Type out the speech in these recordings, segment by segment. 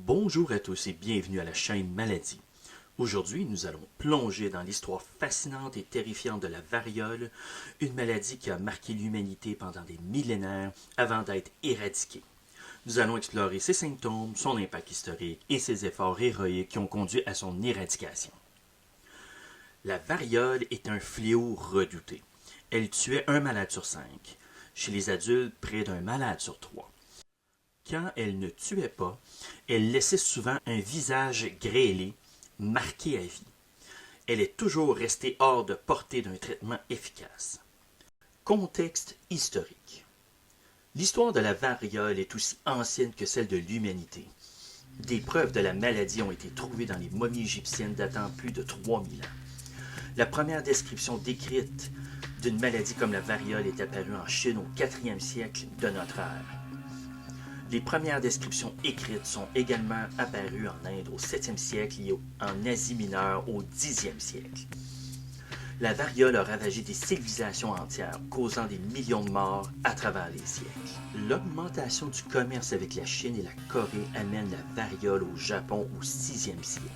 Bonjour à tous et bienvenue à la chaîne Maladie. Aujourd'hui, nous allons plonger dans l'histoire fascinante et terrifiante de la variole, une maladie qui a marqué l'humanité pendant des millénaires avant d'être éradiquée. Nous allons explorer ses symptômes, son impact historique et ses efforts héroïques qui ont conduit à son éradication. La variole est un fléau redouté. Elle tuait un malade sur 5. Chez les adultes, près d'un malade sur 3. Quand elle ne tuait pas, elle laissait souvent un visage grêlé, marqué à vie. Elle est toujours restée hors de portée d'un traitement efficace. Contexte historique. L'histoire de la variole est aussi ancienne que celle de l'humanité. Des preuves de la maladie ont été trouvées dans les momies égyptiennes datant plus de 3000 ans. La première description décrite d'une maladie comme la variole est apparue en Chine au 4e siècle de notre ère. Les premières descriptions écrites sont également apparues en Inde au 7e siècle et en Asie mineure au 10e siècle. La variole a ravagé des civilisations entières, causant des millions de morts à travers les siècles. L'augmentation du commerce avec la Chine et la Corée amène la variole au Japon au 6e siècle.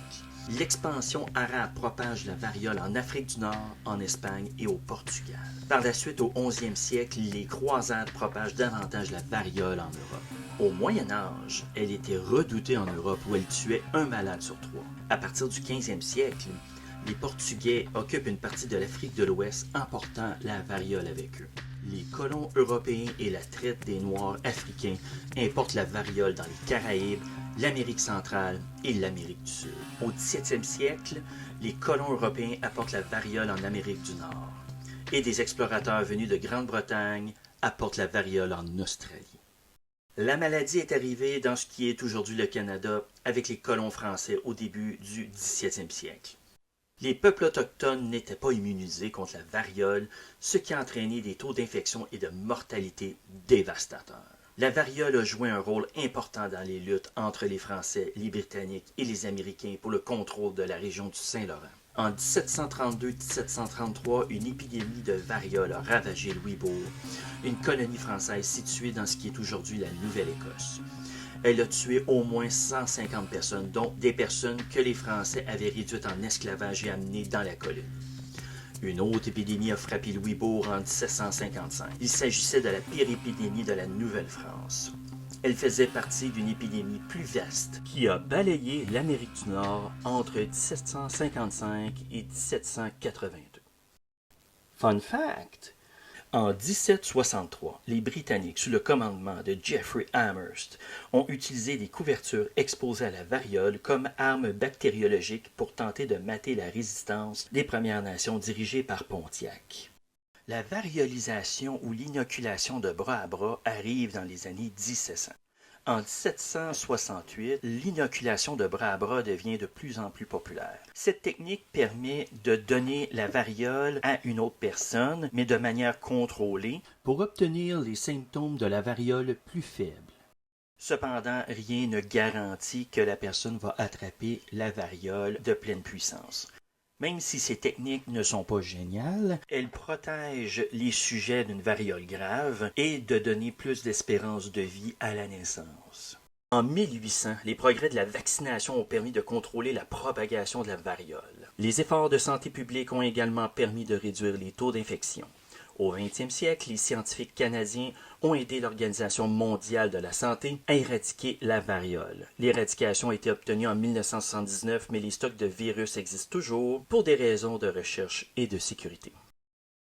L'expansion arabe propage la variole en Afrique du Nord, en Espagne et au Portugal. Par la suite, au 11e siècle, les croisades propagent davantage la variole en Europe. Au Moyen Âge, elle était redoutée en Europe où elle tuait un malade sur 3. À partir du 15e siècle, les Portugais occupent une partie de l'Afrique de l'Ouest, emportant la variole avec eux. Les colons européens et la traite des Noirs africains importent la variole dans les Caraïbes, l'Amérique centrale et l'Amérique du Sud. Au 17e siècle, les colons européens apportent la variole en Amérique du Nord. Et des explorateurs venus de Grande-Bretagne apportent la variole en Australie. La maladie est arrivée dans ce qui est aujourd'hui le Canada avec les colons français au début du 17e siècle. Les peuples autochtones n'étaient pas immunisés contre la variole, ce qui a entraîné des taux d'infection et de mortalité dévastateurs. La variole a joué un rôle important dans les luttes entre les Français, les Britanniques et les Américains pour le contrôle de la région du Saint-Laurent. En 1732-1733, une épidémie de variole a ravagé Louisbourg, une colonie française située dans ce qui est aujourd'hui la Nouvelle-Écosse. Elle a tué au moins 150 personnes, dont des personnes que les Français avaient réduites en esclavage et amenées dans la colonie. Une autre épidémie a frappé Louisbourg en 1755. Il s'agissait de la pire épidémie de la Nouvelle-France. Elle faisait partie d'une épidémie plus vaste qui a balayé l'Amérique du Nord entre 1755 et 1782. Fun fact! En 1763, les Britanniques, sous le commandement de Geoffrey Amherst, ont utilisé des couvertures exposées à la variole comme arme bactériologique pour tenter de mater la résistance des Premières Nations dirigées par Pontiac. La variolisation ou l'inoculation de bras à bras arrive dans les années 1700. En 1768, l'inoculation de bras à bras devient de plus en plus populaire. Cette technique permet de donner la variole à une autre personne, mais de manière contrôlée, pour obtenir les symptômes de la variole plus faibles. Cependant, rien ne garantit que la personne va attraper la variole de pleine puissance. Même si ces techniques ne sont pas géniales, elles protègent les sujets d'une variole grave et de donner plus d'espérance de vie à la naissance. En 1800, les progrès de la vaccination ont permis de contrôler la propagation de la variole. Les efforts de santé publique ont également permis de réduire les taux d'infection. Au 20e siècle, les scientifiques canadiens ont aidé l'Organisation mondiale de la santé à éradiquer la variole. L'éradication a été obtenue en 1979, mais les stocks de virus existent toujours pour des raisons de recherche et de sécurité.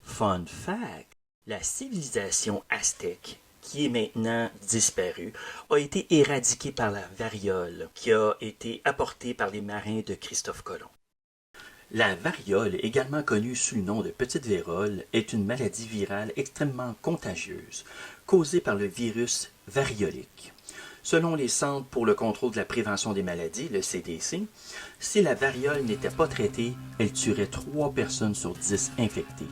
Fun fact! La civilisation aztèque, qui est maintenant disparue, a été éradiquée par la variole, qui a été apportée par les marins de Christophe Colomb. La variole, également connue sous le nom de petite vérole, est une maladie virale extrêmement contagieuse, causée par le virus variolique. Selon les Centres pour le contrôle de la prévention des maladies, le CDC, si la variole n'était pas traitée, elle tuerait 3 personnes sur 10 infectées.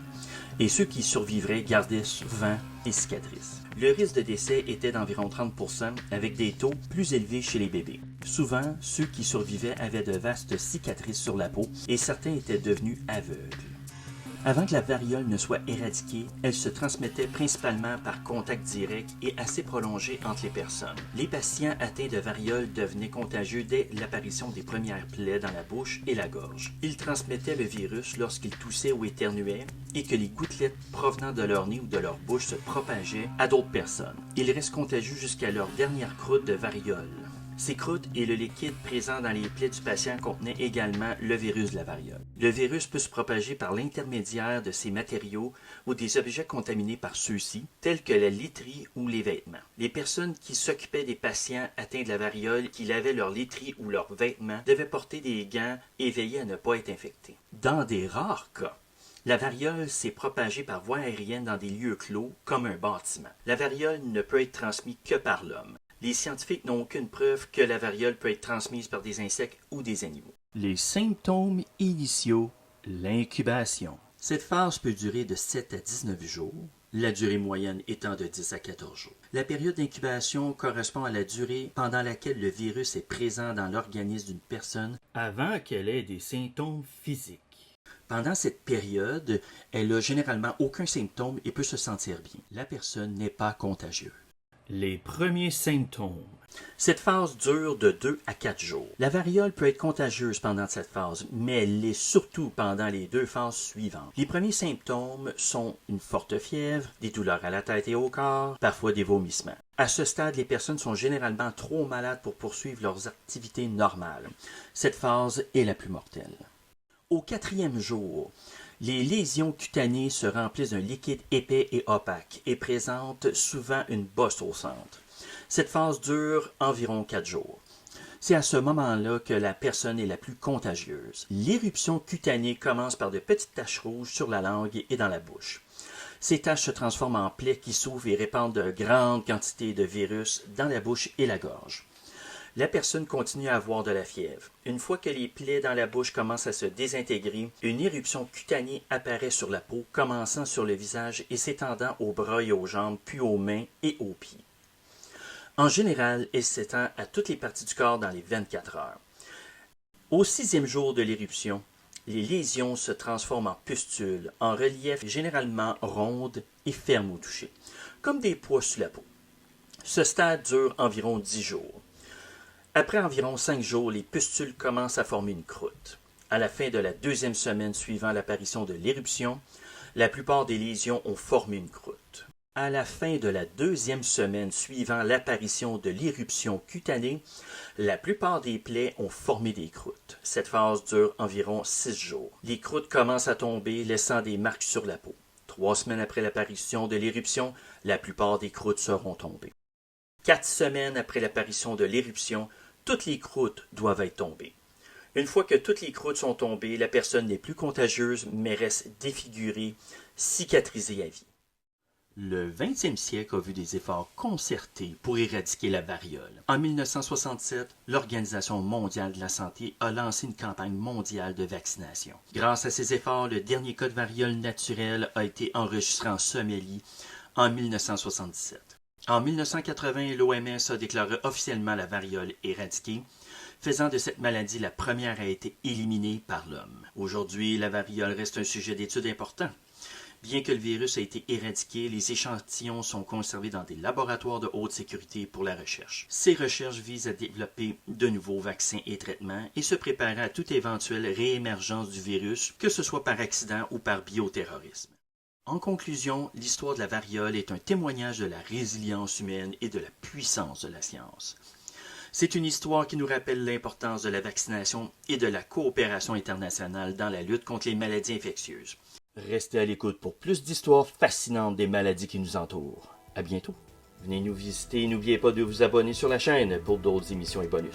Et ceux qui survivraient gardaient souvent des cicatrices. Le risque de décès était d'environ 30%, avec des taux plus élevés chez les bébés. Souvent, ceux qui survivaient avaient de vastes cicatrices sur la peau et certains étaient devenus aveugles. Avant que la variole ne soit éradiquée, elle se transmettait principalement par contact direct et assez prolongé entre les personnes. Les patients atteints de variole devenaient contagieux dès l'apparition des premières plaies dans la bouche et la gorge. Ils transmettaient le virus lorsqu'ils toussaient ou éternuaient et que les gouttelettes provenant de leur nez ou de leur bouche se propageaient à d'autres personnes. Ils restent contagieux jusqu'à leur dernière croûte de variole. Ces croûtes et le liquide présent dans les plaies du patient contenaient également le virus de la variole. Le virus peut se propager par l'intermédiaire de ces matériaux ou des objets contaminés par ceux-ci, tels que la literie ou les vêtements. Les personnes qui s'occupaient des patients atteints de la variole, qui lavaient leur literie ou leurs vêtements, devaient porter des gants et veiller à ne pas être infectés. Dans des rares cas, la variole s'est propagée par voie aérienne dans des lieux clos, comme un bâtiment. La variole ne peut être transmise que par l'homme. Les scientifiques n'ont aucune preuve que la variole peut être transmise par des insectes ou des animaux. Les symptômes initiaux, l'incubation. Cette phase peut durer de 7 à 19 jours, la durée moyenne étant de 10 à 14 jours. La période d'incubation correspond à la durée pendant laquelle le virus est présent dans l'organisme d'une personne avant qu'elle ait des symptômes physiques. Pendant cette période, elle n'a généralement aucun symptôme et peut se sentir bien. La personne n'est pas contagieuse. Les premiers symptômes. Cette phase dure de 2 à 4 jours. La variole peut être contagieuse pendant cette phase, mais elle l'est surtout pendant les 2 phases suivantes. Les premiers symptômes sont une forte fièvre, des douleurs à la tête et au corps, parfois des vomissements. À ce stade, les personnes sont généralement trop malades pour poursuivre leurs activités normales. Cette phase est la plus mortelle. Au 4e jour, les lésions cutanées se remplissent d'un liquide épais et opaque et présentent souvent une bosse au centre. Cette phase dure environ 4 jours. C'est à ce moment-là que la personne est la plus contagieuse. L'éruption cutanée commence par de petites taches rouges sur la langue et dans la bouche. Ces taches se transforment en plaies qui s'ouvrent et répandent de grandes quantités de virus dans la bouche et la gorge. La personne continue à avoir de la fièvre. Une fois que les plaies dans la bouche commencent à se désintégrer, une éruption cutanée apparaît sur la peau, commençant sur le visage et s'étendant aux bras et aux jambes, puis aux mains et aux pieds. En général, elle s'étend à toutes les parties du corps dans les 24 heures. Au 6e jour de l'éruption, les lésions se transforment en pustules, en relief généralement rondes et fermes au toucher, comme des pois sur la peau. Ce stade dure environ 10 jours. Après environ 5 jours, les pustules commencent à former une croûte. À la fin de la 2e semaine suivant l'apparition de l'éruption, la plupart des lésions ont formé une croûte. À la fin de la 2e semaine suivant l'apparition de l'éruption cutanée, la plupart des plaies ont formé des croûtes. Cette phase dure environ 6 jours. Les croûtes commencent à tomber, laissant des marques sur la peau. 3 semaines après l'apparition de l'éruption, la plupart des croûtes seront tombées. 4 semaines après l'apparition de l'éruption, toutes les croûtes doivent être tombées. Une fois que toutes les croûtes sont tombées, la personne n'est plus contagieuse, mais reste défigurée, cicatrisée à vie. Le 20e siècle a vu des efforts concertés pour éradiquer la variole. En 1967, l'Organisation mondiale de la santé a lancé une campagne mondiale de vaccination. Grâce à ces efforts, le dernier cas de variole naturelle a été enregistré en Somalie en 1977. En 1980, l'OMS a déclaré officiellement la variole éradiquée, faisant de cette maladie la première à être éliminée par l'homme. Aujourd'hui, la variole reste un sujet d'étude important. Bien que le virus ait été éradiqué, les échantillons sont conservés dans des laboratoires de haute sécurité pour la recherche. Ces recherches visent à développer de nouveaux vaccins et traitements et se préparer à toute éventuelle réémergence du virus, que ce soit par accident ou par bioterrorisme. En conclusion, l'histoire de la variole est un témoignage de la résilience humaine et de la puissance de la science. C'est une histoire qui nous rappelle l'importance de la vaccination et de la coopération internationale dans la lutte contre les maladies infectieuses. Restez à l'écoute pour plus d'histoires fascinantes des maladies qui nous entourent. À bientôt. Venez nous visiter et n'oubliez pas de vous abonner sur la chaîne pour d'autres émissions et bonus.